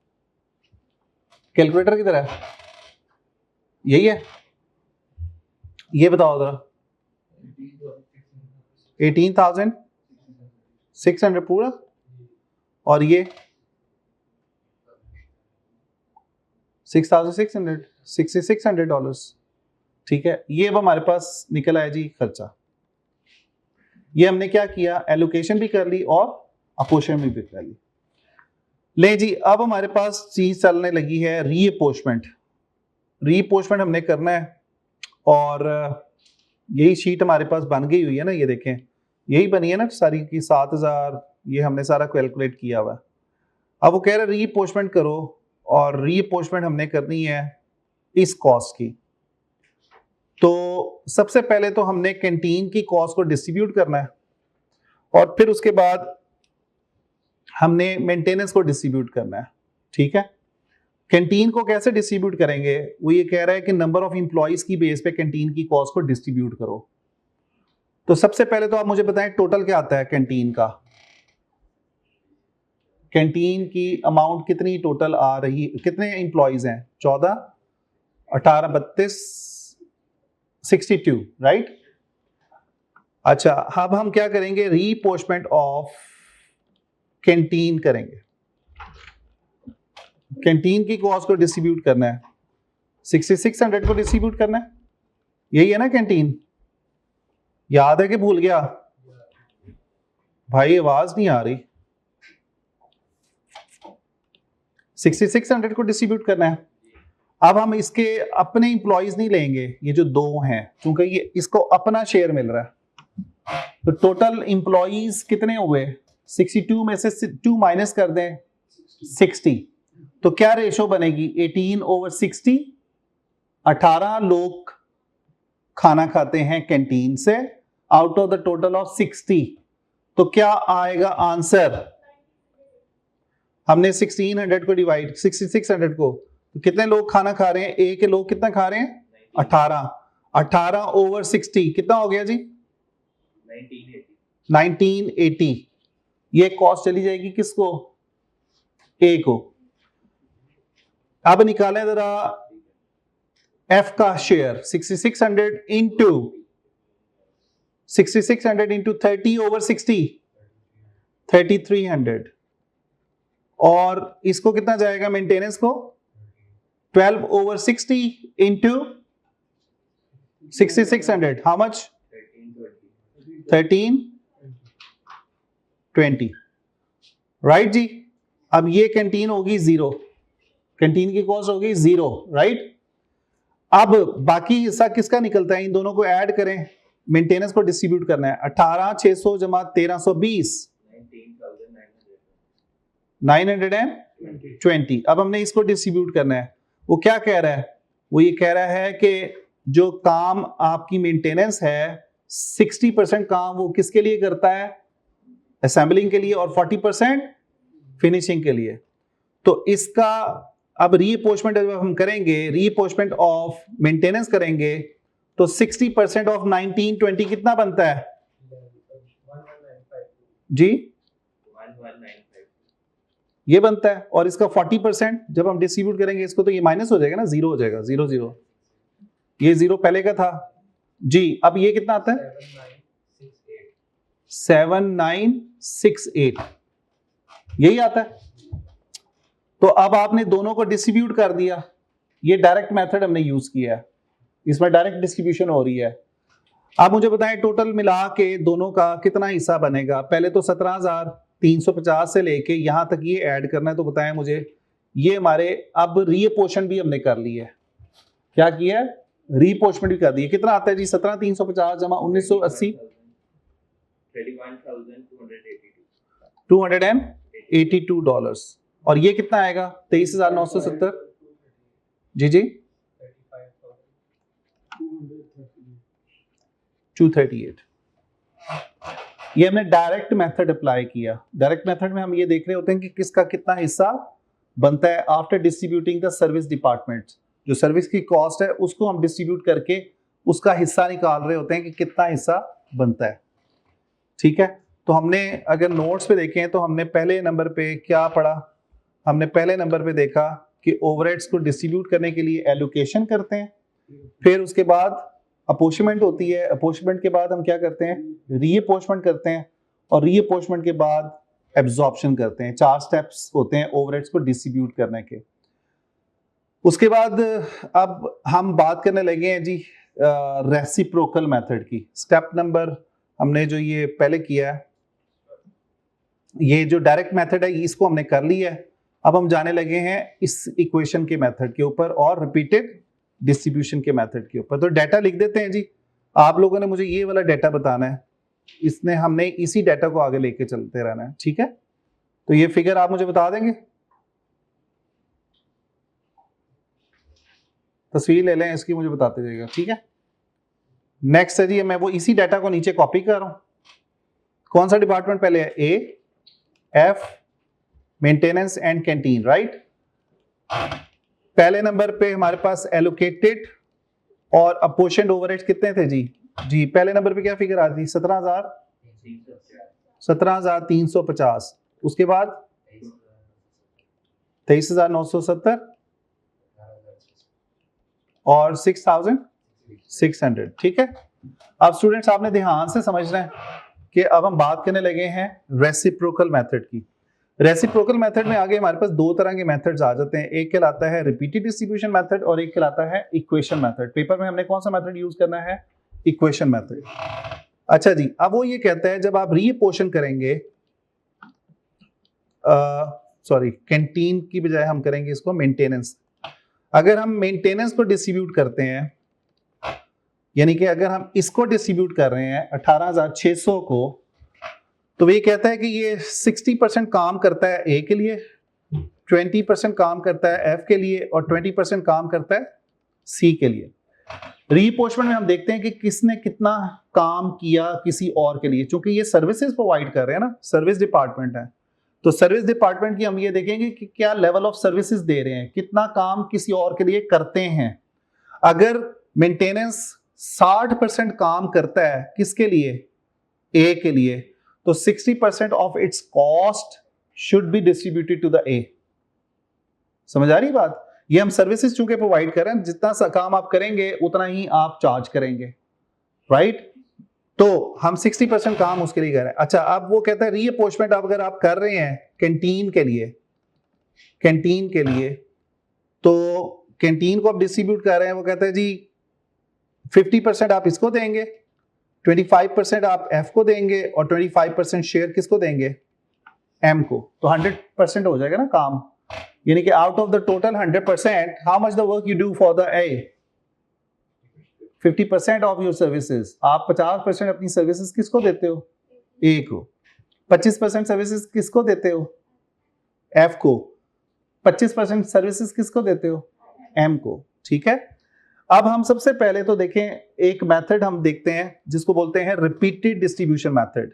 कैलकुलेटर की तरह यही है, ये बताओ जरा। 18,600 पूरा, और ये 6,600, $6,600। ठीक है, ये अब हमारे पास निकल आया जी खर्चा। ये हमने क्या किया, एलोकेशन भी कर ली और अपोर्शन भी कर ली। ले जी, अब हमारे पास चीज चलने लगी है रीअपोर्शमेंट। रीअपोर्शमेंट हमने करना है, और यही शीट हमारे पास बन गई हुई है ना, ये देखें यही बनी है ना सारी की 7,000, ये हमने सारा कैलकुलेट किया हुआ। अब वो कह रहे रीअपोर्शमेंट करो, और रीअपोर्शमेंट हमने करनी है इस कॉस्ट की। तो सबसे पहले तो हमने कैंटीन की कॉस्ट को डिस्ट्रीब्यूट करना है, और फिर उसके बाद हमने मेंटेनेंस को डिस्ट्रीब्यूट करना है। ठीक है, कैंटीन को कैसे डिस्ट्रीब्यूट करेंगे, वो ये कह रहा है कि नंबर ऑफ एम्प्लॉइज की बेस पे कैंटीन की कॉस्ट को डिस्ट्रीब्यूट करो। तो सबसे पहले तो आप मुझे बताएं टोटल क्या आता है कैंटीन का। कैंटीन की अमाउंट कितनी टोटल आ रही, कितने एम्प्लॉइज हैं, 14, 18, 32, 62, राइट। अच्छा, अब हम क्या करेंगे, रीअपोर्शमेंट ऑफ कैंटीन करेंगे। कैंटीन की कॉस्ट को डिस्ट्रीब्यूट करना है, 6,600 को डिस्ट्रीब्यूट करना है, यही है ना कैंटीन। याद है कि भूल गया भाई, आवाज नहीं आ रही। 6,600 को डिस्ट्रीब्यूट करना है। अब हम इसके अपने इंप्लॉइज नहीं लेंगे, ये जो दो हैं, क्योंकि ये इसको अपना शेयर मिल रहा है। तो टोटल इंप्लॉइज कितने हुए, 62 में से 2 माइनस कर दें 60, तो क्या रेशो बनेगी, 18/60। 18 लोग खाना खाते हैं कैंटीन से out of the total of 60। तो क्या आएगा आंसर, हमने 1600 को डिवाइड 6600 को, तो कितने लोग खाना खा रहे हैं, ए के लोग कितना खा रहे हैं, 18। 18/60 कितना हो गया जी, 1980। ये कॉस्ट चली जाएगी किसको, ए को। अब निकालें जरा एफ का शेयर, 6600 इंटू 30/60, 3300, और इसको कितना जाएगा मेंटेनेंस को, 12/60 इंटू 6600, हाउ मच, 1320, राइट जी। अब ये कैंटीन होगी 0, कैंटीन की कॉस्ट होगी 0, राइट। अब बाकी हिस्सा किसका निकलता है, इन दोनों को ऐड करें, मेंटेनेंस को डिस्ट्रीब्यूट करना है, 18,600 जमा 1320, 920। अब हमने इसको डिस्ट्रीब्यूट करना है। वो क्या कह रहा है, वो ये कह रहा है कि जो काम आपकी मेंटेनेंस है 60% काम वो किसके लिए करता है, असेंबलिंग के लिए, और 40% फिनिशिंग के लिए। तो इसका अब रीअपोर्शमेंट जब हम करेंगे, रीअपोर्शमेंट ऑफ मेंटेनेंस करेंगे, तो 60% ऑफ 1920 कितना बनता है जी, 1195 ये बनता है। और इसका 40% जब हम डिस्ट्रीब्यूट करेंगे इसको, तो ये माइनस हो जाएगा ना, 0 हो जाएगा, 0 0, ये 0 पहले का था जी। अब ये कितना आता है, 7968, यही आता है। तो अब आपने दोनों को डिस्ट्रीब्यूट कर दिया, ये डायरेक्ट मेथड हमने यूज किया है, इसमें डायरेक्ट डिस्ट्रीब्यूशन हो रही है। अब मुझे बताएं टोटल मिला के दोनों का कितना हिस्सा बनेगा। पहले तो 17,350 से लेके यहां तक ये ऐड करना है, तो बताएं मुझे। ये हमारे अब रीअपोर्शन भी हमने कर ली है, क्या किया है, रीअपोर्शमेंट भी कर दी है। कितना आता है जी, 17,350 जमा 1980, $282। और ये कितना आएगा? 23,970। जी जी 238। ये हमने डायरेक्ट मेथड अप्लाई किया। डायरेक्ट मेथड में हम ये देख रहे होते हैं कि किसका कितना हिस्सा बनता है after distributing the service department. जो सर्विस की कॉस्ट है उसको हम डिस्ट्रीब्यूट करके उसका हिस्सा निकाल रहे होते हैं कि कितना हिस्सा बनता है। ठीक है, तो हमने अगर नोट्स पे देखें तो हमने पहले नंबर पे क्या पढ़ा? हमने पहले नंबर पे देखा कि ओवरहेड्स को डिस्ट्रीब्यूट करने के लिए एलोकेशन करते हैं, फिर उसके बाद अपोर्शमेंट होती है, अपोर्शमेंट के बाद हम क्या करते हैं? रीअपोर्शमेंट करते हैं, और रीअपोर्शमेंट के बाद एब्जॉर्प्शन करते हैं। 4 स्टेप्स होते हैं ओवरहेड्स को डिस्ट्रीब्यूट करने के। उसके बाद अब हम बात करने लगे हैं जी रेसिप्रोकल मेथड की। स्टेप नंबर हमने जो ये पहले किया है, ये जो डायरेक्ट मेथड है इसको हमने कर लिया है। अब हम जाने लगे हैं इस इक्वेशन के मेथड के ऊपर और रिपीटेड डिस्ट्रीब्यूशन के मेथड के ऊपर। तो डाटा लिख देते हैं जी। आप लोगों ने मुझे ये वाला डाटा बताना है, इसने हमने इसी डाटा को आगे लेके चलते रहना है। ठीक है, तो ये फिगर आप मुझे बता देंगे? तस्वीर ले लें इसकी, मुझे बताते जाइएगा। ठीक है, नेक्स्ट है जी, मैं वो इसी डाटा को नीचे कॉपी कर रहा हूं। कौन सा डिपार्टमेंट पहले है? A, F, maintenance and canteen, right. पहले नंबर पे हमारे पास एलोकेटेड और अपोर्शन्ड ओवरहेड्स कितने थे जी? जी पहले नंबर पे क्या फिगर आती? 17,350। उसके बाद 23,970 और 6,600। ठीक है, अब स्टूडेंट्स आपने ध्यान से समझना है कि अब हम बात करने लगे हैं रेसिप्रोकल मेथड की। रेसिप्रोकल मेथड में आगे हमारे पास 2 तरह के मेथड्स आ जाते हैं। एक कहलाता है रिपीटेड डिस्ट्रीब्यूशन मेथड और एक कहलाता है इक्वेशन मेथड। पेपर में हमने कौन सा मेथड यूज करना है? Equation method. अच्छा जी, अब वो ये कहता है जब आप रीअपोर्शन करेंगे, सॉरी कैंटीन की बजाय हम करेंगे इसको मेंटेनेंस। अगर हम मेंटेनेंस को डिस्ट्रीब्यूट करते हैं, यानी कि अगर हम इसको डिस्ट्रीब्यूट कर रहे हैं 18,600 को, तो ये कहता है कि ये 60% काम करता है ए के लिए, 20% काम करता है एफ के लिए और 20% काम करता है सी के लिए। रीअपोर्शमेंट में हम देखते हैं कि किसने कितना काम किया किसी और के लिए। चूंकि ये सर्विसेज प्रोवाइड कर रहे हैं ना, सर्विस डिपार्टमेंट है, तो सर्विस डिपार्टमेंट की हम ये देखेंगे कि क्या लेवल ऑफ सर्विसेज दे रहे हैं, कितना काम किसी और के लिए करते हैं। अगर मेंटेनेंस 60% काम करता है किसके लिए? ए के लिए, तो 60% of its cost should be distributed to the A. समझ आ रही बात? ये हम सर्विसेज चूंकि प्रोवाइड कर रहे हैं, जितना सा काम आप करेंगे उतना ही आप चार्ज करेंगे, राइट। तो हम 60% काम उसके लिए कर रहे हैं। अच्छा, अब वो कहता है रीअपोर्शमेंट अगर आप कर रहे हैं कैंटीन के लिए, तो कैंटीन को आप डिस्ट्रीब्यूट कर रहे हैं, वो कहता है जी 50% आप इसको देंगे, 25% आप एफ को देंगे और 25% शेयर किसको देंगे? एम को। तो 100% हो जाएगा ना काम। यानी कि out of the total 100%, how much the work you do for the A? 50% of your services. आप 50% अपनी सर्विसेज किसको देते हो? ए को। 25% सर्विसेज किसको देते हो? एफ को। 25% सर्विसेज किसको देते हो? एम को। ठीक है, अब हम सबसे पहले तो देखें एक मेथड हम देखते हैं जिसको बोलते हैं repeated distribution method.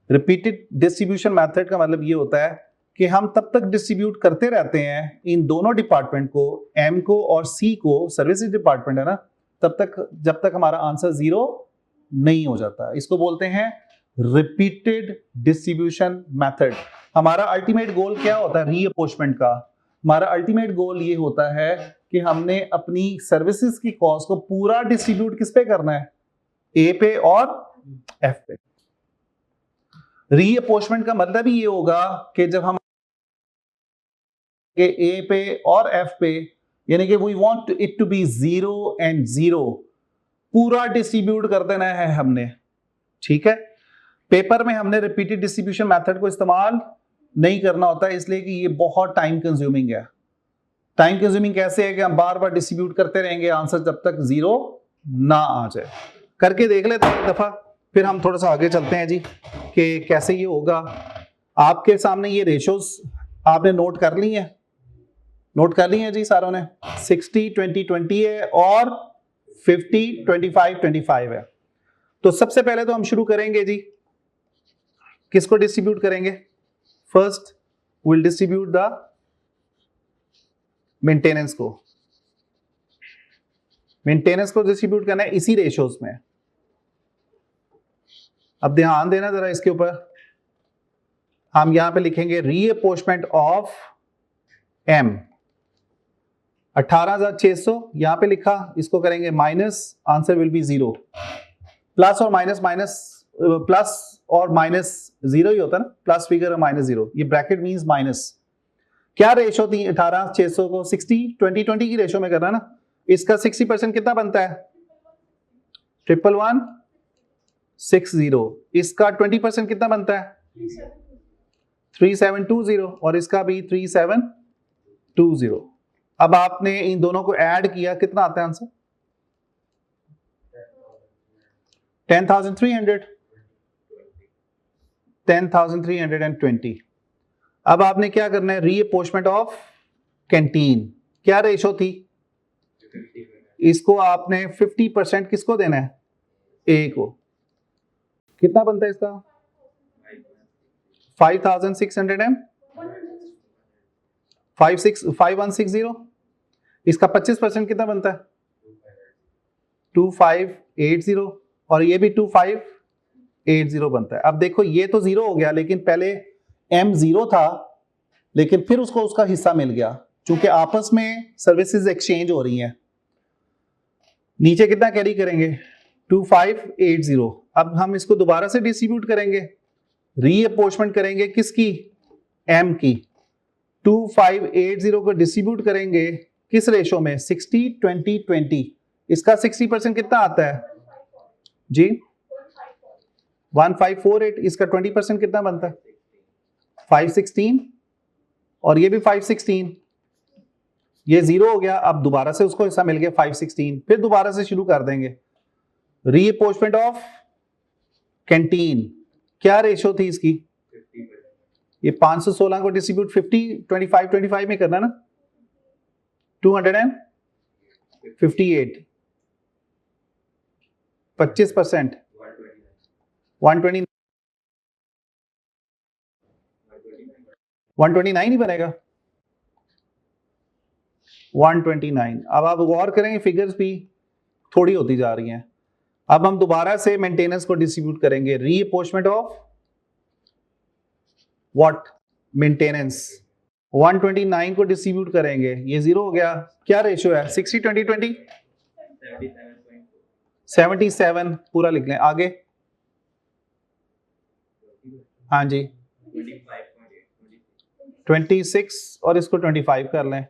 Repeated distribution method का मतलब ये होता है कि हम तब तक डिस्ट्रीब्यूट करते रहते हैं इन दोनों डिपार्टमेंट को, एम को और सी को, सर्विसेज डिपार्टमेंट है ना, तब तक जब तक हमारा आंसर 0 नहीं हो जाता। इसको बोलते हैं रिपीटेड डिस्ट्रीब्यूशन मेथड। हमारा अल्टीमेट गोल क्या होता है रीअपोर्शमेंट का? हमारा अल्टीमेट गोल ये होता है कि हमने अपनी सर्विसेज की कॉस्ट को पूरा डिस्ट्रीब्यूट किस पे करना है? ए पे और एफ पे। रीअपोर्शमेंट का मतलब ही ये होगा कि जब हम ए पे और एफ पे, यानी कि we want it to be 0 and 0, पूरा डिस्ट्रीब्यूट कर देना है हमने। ठीक है, पेपर में हमने रिपीटेड डिस्ट्रीब्यूशन मेथड को इस्तेमाल नहीं करना होता है, इसलिए कि ये बहुत टाइम कंज्यूमिंग है। टाइम कंज्यूमिंग कैसे है कि हम बार बार डिस्ट्रीब्यूट करते रहेंगे आंसर जब तक 0 ना आ जाए। करके देख लेते हैं एक दफा। फिर हम थोड़ा सा आगे चलते हैं जी कि कैसे ये होगा। आपके सामने ये रेशोज आपने नोट कर ली है, नोट कर ली है जी सारों ने। 60 20 20 है और 50 25 25 है। तो सबसे पहले तो हम शुरू करेंगे जी, किसको डिस्ट्रीब्यूट करेंगे? First will distribute the maintenance को। मेंटेनेंस को डिस्ट्रीब्यूट करना है इसी रेशोज में। अब ध्यान देना जरा इसके ऊपर, हम यहां पे लिखेंगे रीअपोर्शमेंट ऑफ एम 18,600 यहां पे लिखा, इसको करेंगे minus, answer will be 0। Plus और माइनस माइनस, प्लस और माइनस 0 ही होता है ना, प्लस फिगर और माइनस 0, ये ब्रैकेट मींस माइनस। क्या रेशो थी 18,600 को? 60 20 20 की रेशो में करना ना। इसका 60% कितना बनता है? 11160। इसका 20% कितना बनता है? 3720 और इसका भी 3720। अब आपने इन दोनों को ऐड किया, कितना आता है आंसर? 10,300, 10,320। अब आपने क्या करना है? रीअपोर्शमेंट ऑफ कैंटीन। क्या रेशो थी? इसको आपने 50% किसको देना है? ए को। कितना बनता है इसका? 5,600 5160। इसका 25% कितना बनता है? 2580 और ये भी 2580 बनता है। अब देखो ये तो 0 हो गया, लेकिन पहले m 0 था, लेकिन फिर उसको उसका हिस्सा मिल गया, क्योंकि आपस में सर्विसेज एक्सचेंज हो रही हैं। नीचे कितना कैरी करेंगे? 2580। अब हम इसको दोबारा से डिस्ट्रीब्यूट करेंगे, रीअपोर्शमेंट करेंगे किसकी? m की। 2580 को डिस्ट्रीब्यूट करेंगे किस रेशो में? 60 20 20। इसका 60% कितना आता है जी? 1548। इसका 20% कितना बनता है? 516 और ये भी 516। ये 0 हो गया, अब दोबारा से उसको हिस्सा मिल गया 516। फिर दोबारा से शुरू कर देंगे। रीअपोर्शमेंट ऑफ कैंटीन, क्या रेशो थी इसकी? ये 516 को डिस्ट्रीब्यूट 50 25 25 में करना ना। 258, 25% 129 ही बनेगा। 129। अब आप गौर करेंगे फिगर्स भी थोड़ी होती जा रही हैं। अब हम दोबारा से मेंटेनेंस को डिस्ट्रीब्यूट करेंगे। रीअपोर्शमेंट ऑफ व्हाट? मेंटेनेंस। 129 को डिस्ट्रीब्यूट करेंगे, ये 0 हो गया। क्या रेशियो है? 60 20 20 77 पूरा लिख लें। आगे हाँ जी 26 और इसको 25 कर लें,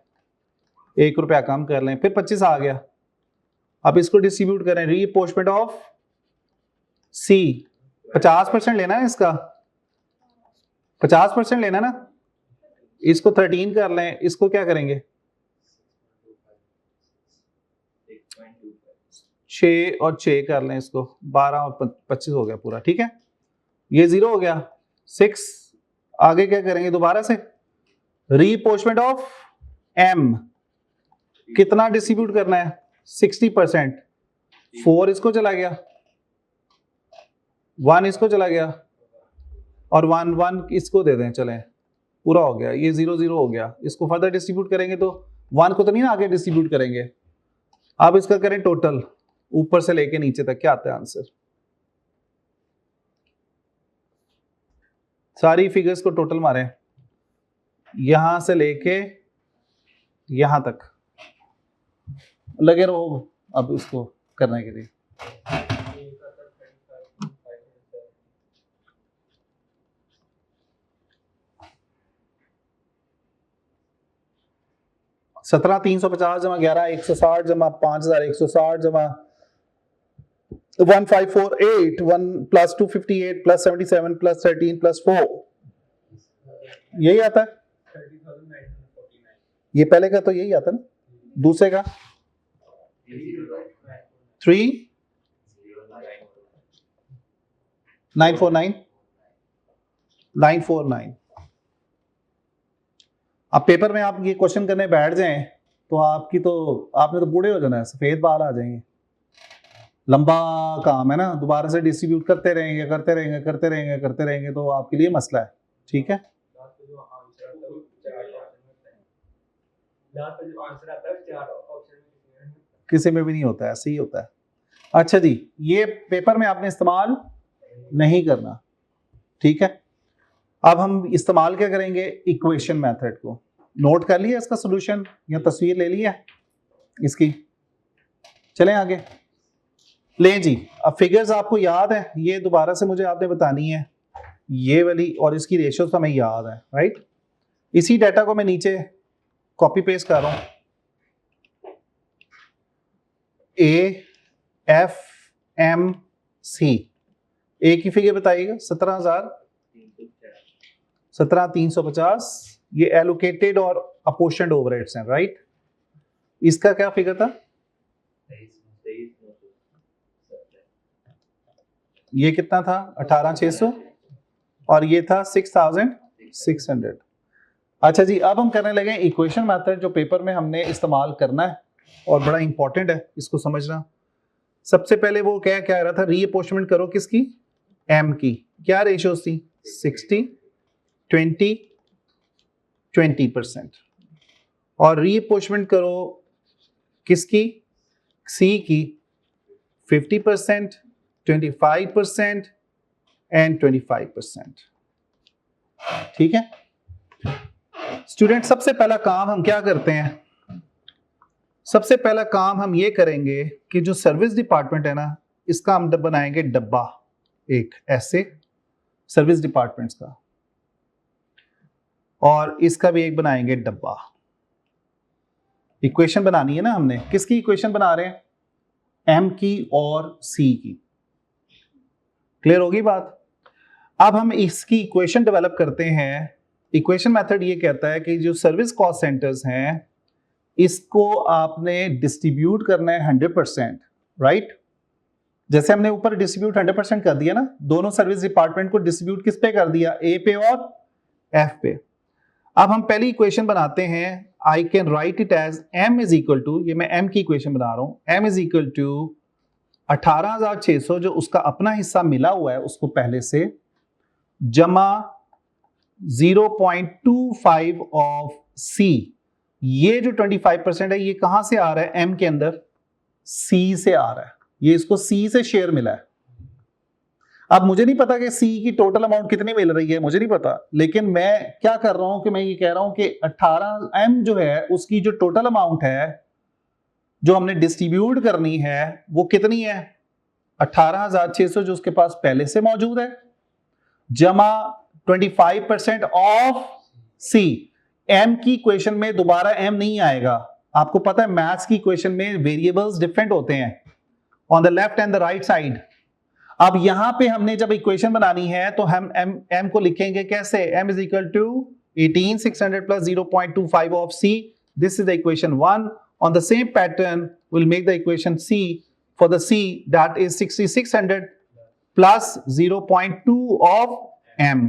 1 रुपया कम कर लें, फिर 25 आ गया। अब इसको डिस्ट्रीब्यूट करें। रीअपोर्शमेंट ऑफ सी 50% लेना है, इसका 50% लेना ना। इसको 13 कर लें, इसको क्या करेंगे? 6 और 6 कर लें, इसको 12 और 25 हो गया पूरा। ठीक है, ये 0 हो गया। 6 आगे क्या करेंगे? दोबारा से रीअपोर्शमेंट ऑफ एम, कितना डिस्ट्रीब्यूट करना है? 60%। 4 इसको चला गया, 1 इसको चला गया और 1 1 इसको दे दें, चलें पूरा हो गया। ये 0 0 हो गया। इसको फर्दर डिस्ट्रीब्यूट करेंगे तो 1 को तो नहीं ना आगे डिस्ट्रीब्यूट करेंगे। अब इसका करें टोटल, ऊपर से लेके नीचे तक क्या आता है आंसर? सारी फिगर्स को टोटल मारें, यहां से लेके यहां तक लगे रहो अब इसको करने के लिए। सत्रह 350 जमा 11 160 जमा 5160 जमा 1548 1 प्लस 258 प्लस 77 प्लस 13 प्लस 4, यही आता है। ये पहले का तो यही आता है ना, दूसरे का 3 949 949। अब पेपर में आप ये क्वेश्चन करने बैठ जाएं तो आपने तो बूढ़े हो जाना है, सफेद बाल आ जाएंगे। लंबा काम है ना, दोबारा से डिस्ट्रीब्यूट करते रहेंगे तो आपके लिए मसला है। ठीक है, किसी में भी नहीं होता है, ऐसे ही होता है। अच्छा जी, ये पेपर में आपने इस्तेमाल नहीं करना। ठीक है, अब हम इस्तेमाल क्या करेंगे, इक्वेशन मेथड को। नोट कर लिया इसका सॉल्यूशन या तस्वीर ले लिया इसकी? चलें आगे। लें जी, अब फिगर्स आपको याद है, ये दोबारा से मुझे आपने बतानी है, ये वाली और इसकी रेशियोज तो हमें याद है, राइट। इसी डाटा को मैं नीचे कॉपी पेस्ट कर रहा हूं। AFMC, ए की फिगर बताइएगा 17,350। ये एलोकेटेड और अपोर्शनड ओवरहेड्स हैं, राइट। इसका क्या फिगर था? ये कितना था? 18,600 और ये था 6,600। अच्छा जी, अब हम करने लगे इक्वेशन मेथड, जो पेपर में हमने इस्तेमाल करना है और बड़ा इंपॉर्टेंट है इसको समझना। सबसे पहले वो क्या कह रहा था, रीअपोर्शनमेंट करो किसकी? एम की। क्या रेशियोज थी? 60 20 20%। और रीअपोर्शनमेंट करो किसकी? सी की 50%, 25% एंड 25%। ठीक है स्टूडेंट, सबसे पहला काम हम क्या करते हैं? सबसे पहला काम हम ये करेंगे कि जो सर्विस डिपार्टमेंट है ना, इसका हम बनाएंगे डब्बा, एक ऐसे सर्विस डिपार्टमेंट्स का, और इसका भी एक बनाएंगे डब्बा। इक्वेशन बनानी है ना हमने, किसकी इक्वेशन बना रहे हैं? एम की और सी की। क्लियर होगी बात? अब हम इसकी इक्वेशन डेवलप करते हैं। इक्वेशन मेथड ये कहता है कि जो सर्विस कॉस्ट सेंटर्स हैं, इसको आपने डिस्ट्रीब्यूट करना है 100%, राइट। जैसे हमने ऊपर डिस्ट्रीब्यूट 100% कर दिया ना, दोनों सर्विस डिपार्टमेंट को डिस्ट्रीब्यूट किस पे कर दिया? ए पे और एफ पे। अब हम पहली इक्वेशन बनाते हैं। I can write it as M is equal to, ये मैं एम की इक्वेशन बना रहा हूं, एम इज इक्वल टू 18,600 जो उसका अपना हिस्सा मिला हुआ है उसको पहले से, जमा 0.25 ऑफ सी। ये जो 25% है ये कहां से आ रहा है? एम के अंदर सी से आ रहा है, ये इसको सी से शेयर मिला है। अब मुझे नहीं पता कि सी की टोटल अमाउंट कितनी मिल रही है, मुझे नहीं पता, लेकिन मैं क्या कर रहा हूं कि मैं ये कह रहा हूं कि 18 एम जो है उसकी जो टोटल अमाउंट है जो हमने डिस्ट्रीब्यूट करनी है वो कितनी है? 18,600 जो उसके पास पहले से मौजूद है, जमा 25% ऑफ सी। एम की इक्वेशन में दोबारा एम नहीं आएगा। आपको पता है मैथ्स की इक्वेशन में वेरिएबल्स डिफरेंट होते हैं on the left and the right side. अब यहां पे हमने जब इक्वेशन बनानी है तो हम एम को लिखेंगे कैसे? M is equal to 18,600 plus 0.25 of C. This is the equation 1। On the same pattern, we'll make the equation C for the C that is 6,600 plus 0.2 of M.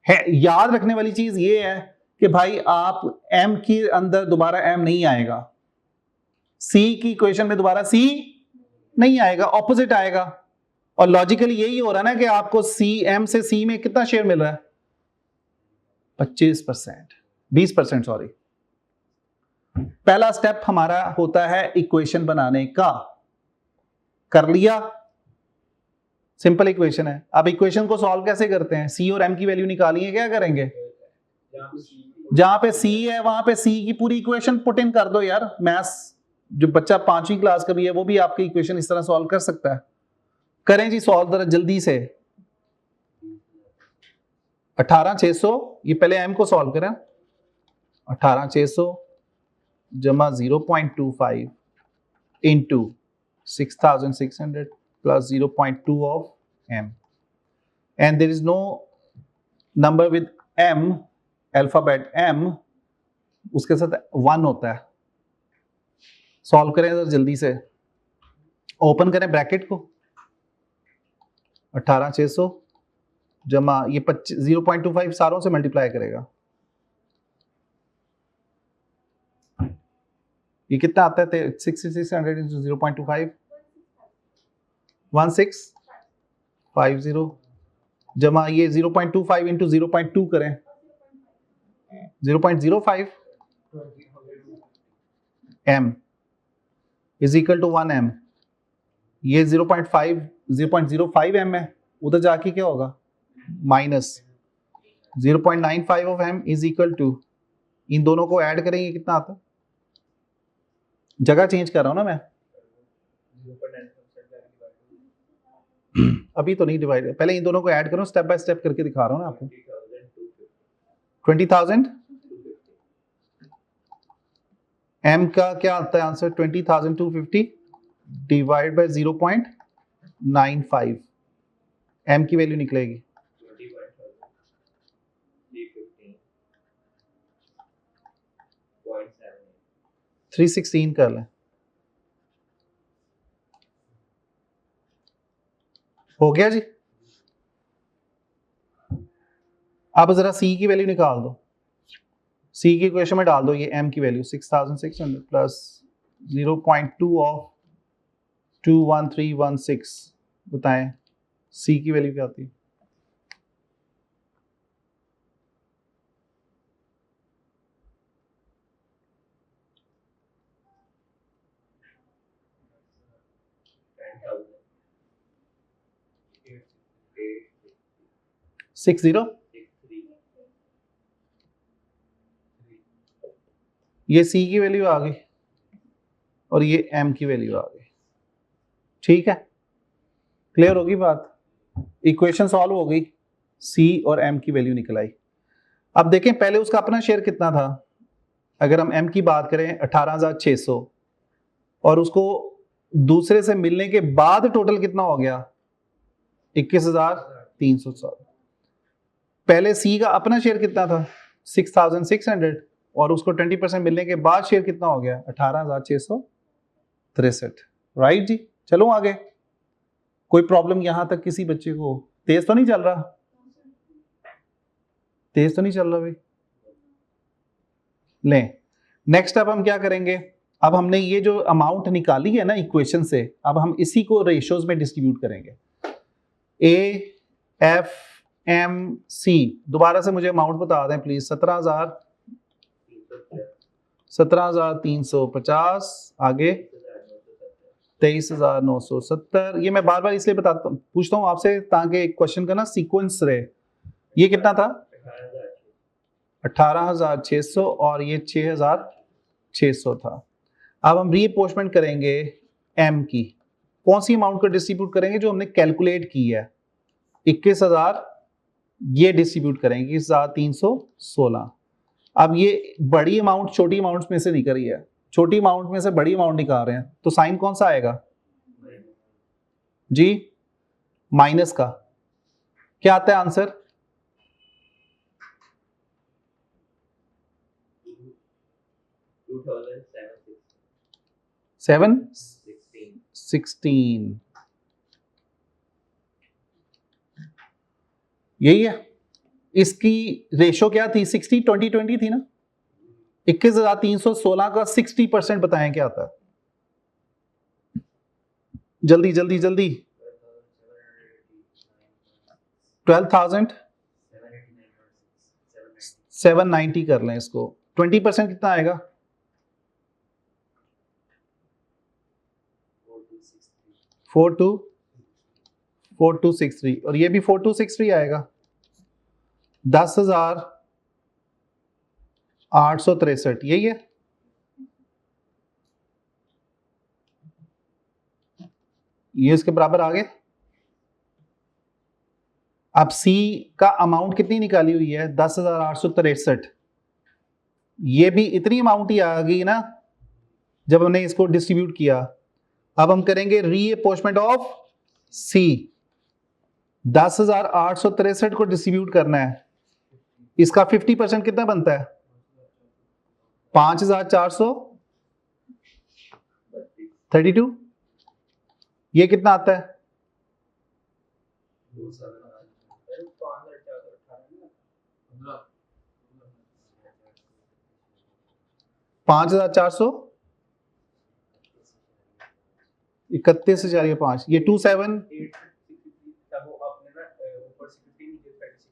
है, याद रखने वाली चीज ये है कि भाई आप M के अंदर दोबारा M नहीं आएगा, C की इक्वेशन में दोबारा C नहीं आएगा, ऑपोजिट आएगा। और लॉजिकली यही हो रहा है ना कि आपको M से C में कितना शेयर मिल रहा है? 25%, 20%, सॉरी। पहला स्टेप हमारा होता है इक्वेशन बनाने का। कर लिया, सिंपल इक्वेशन है। अब इक्वेशन को सॉल्व कैसे करते हैं? सी और एम की वैल्यू निकाली है, क्या करेंगे? जहां पे सी है वहां पे सी की पूरी इक्वेशन पुट इन कर दो यार। मैथ्स जो बच्चा 5वीं क्लास का भी है वो भी आपकी इक्वेशन इस तरह सॉल्व कर सकता है। करें जी सॉल्व जरा जल्दी से। 18,600, ये पहले एम को सॉल्व करें। 18,600 जमा 0.25 into 6,600 plus 0.2 of m, and there is no number with m, alphabet m, उसके साथ 1 होता है। सॉल्व करें जल्दी से। ओपन करें ब्रैकेट को, 18,600 जमा ये 0.25 सारों से मल्टीप्लाई करेगा, ये कितना आता है? 6600 इंटू 0.25 1650 जमा ये 0.25 इंटू 0.2 करें 0.05 m is equal to 1 m। ये 0.05 m है, उधर जाके क्या होगा? Minus 0.95 of m is equal to, इन दोनों को ऐड करेंगे कितना आता है? जगह चेंज कर रहा हूं ना मैं, अभी तो नहीं डिवाइड, पहले इन दोनों को ऐड करो, स्टेप बाय स्टेप करके दिखा रहा हूं ना आपको। 20,000 m का क्या आता है आंसर? 20,250 डिवाइड बाय 0.95 m की वैल्यू निकलेगी 316 कर लें, हो गया जी। अब जरा c की वैल्यू निकाल दो, c की इक्वेशन में डाल दो ये m की वैल्यू 6,600 प्लस 0.2 ऑफ 21316, बताएं c की वैल्यू क्या आती है? सिक्स जीरो, ये c की वैल्यू आ गई और ये m की वैल्यू आ गई, ठीक है, क्लियर होगी बात? इक्वेशन सॉल्व हो गई, c और m की वैल्यू निकल आई। अब देखें पहले उसका अपना शेयर कितना था, अगर हम m की बात करें 18,600 और उसको दूसरे से मिलने के बाद टोटल कितना हो गया? 21,307। पहले c का अपना शेयर कितना था? 6,600 और उसको 20% मिलने के बाद शेयर कितना हो गया? 18,663। राइट जी, चलो आगे। कोई प्रॉब्लम यहां तक किसी बच्चे को? तेज तो नहीं चल रहा? तेज तो नहीं चल रहा भाई? लें, नेक्स्ट अब हम क्या करेंगे? अब हमने ये जो अमाउंट निकाली है ना इक्वेशन से, अब हम इसी को रेशियोज में डिस्ट्रीब्यूट करेंगे। ए एफ एम सी, दोबारा से मुझे अमाउंट बता दें प्लीज। 17,350, आगे 23,970। ये मैं बार बार इसलिए बताता हूँ, पूछता हूँ आपसे ताकि क्वेश्चन का ना सीक्वेंस रहे। ये कितना था? 18,600 और ये 6,600 था। अब हम रीअपोर्शमेंट करेंगे m की। कौन सी अमाउंट को डिस्ट्रीब्यूट करेंगे? जो हमने कैलकुलेट की है 21,000, ये डिस्ट्रीब्यूट करेंगे 21,316। अब ये बड़ी अमाउंट छोटी अमाउंट में से निकल रही है, छोटी अमाउंट में से बड़ी अमाउंट निकाल रहे हैं, तो साइन कौन सा आएगा जी? माइनस का। क्या आता है आंसर? 716। यही है। इसकी रेशो क्या थी? 60-20-20 थी ना। 21,316 का 60% बताएं क्या आता है? जल्दी जल्दी जल्दी। 12,790 कर लें इसको। 20% कितना आएगा? 4263 और ये भी 4263 आएगा। 10,863, यही है। ये इसके बराबर आ गए। अब सी का अमाउंट कितनी निकाली हुई है? 10,863। ये भी इतनी अमाउंट ही आ गई ना जब हमने इसको डिस्ट्रीब्यूट किया। अब हम करेंगे रीअपोर्शमेंट ऑफ सी। 10,863 को डिस्ट्रीब्यूट करना है, इसका 50% कितना बनता है? 5,432। ये कितना आता है? $5,400 31,005 ये 27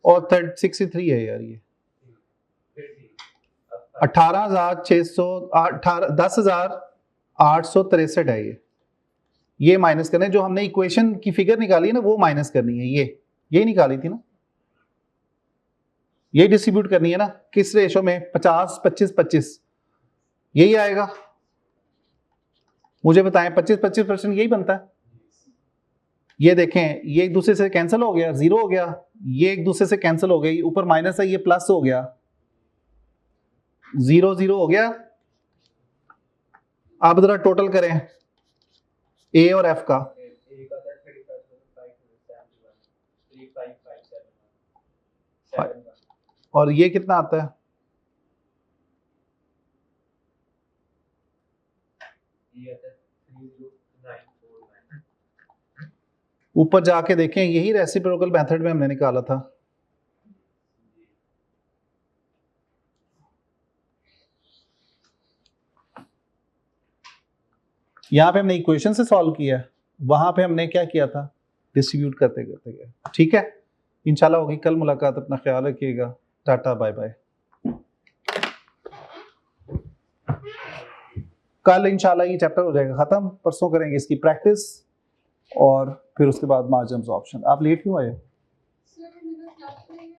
और 63 है यार ये 10,863 है ये माइनस करना है। जो हमने इक्वेशन की फिगर निकाली है ना वो माइनस करनी है, ये निकाली थी ना, ये डिस्ट्रीब्यूट करनी है ना किस रेशो में 50-25-25 यही आएगा। मुझे बताएं 25-25% यही बनता है। ये देखें ये एक दूसरे से कैंसिल हो गया, 0 हो गया, ये एक दूसरे से कैंसिल हो गई, ऊपर माइनस है ये प्लस हो गया, 0 हो गया। आप जरा टोटल करें ए और एफ का, और ये कितना आता है? ऊपर जाके देखें यही रेसिप्रोकल मेथड में हमने निकाला था। यहां पे हमने इक्वेशन से सॉल्व किया, वहां पे हमने क्या किया था, डिस्ट्रीब्यूट करते करते गए। ठीक है, इंशाल्लाह होगी कल मुलाकात। अपना ख्याल रखिएगा, टाटा बाय बाय। कल इंशाल्लाह ये चैप्टर हो जाएगा खत्म, परसों करेंगे इसकी प्रैक्टिस और फिर उसके बाद मार्जिन ऑप्शन। आप लेट क्यों आए?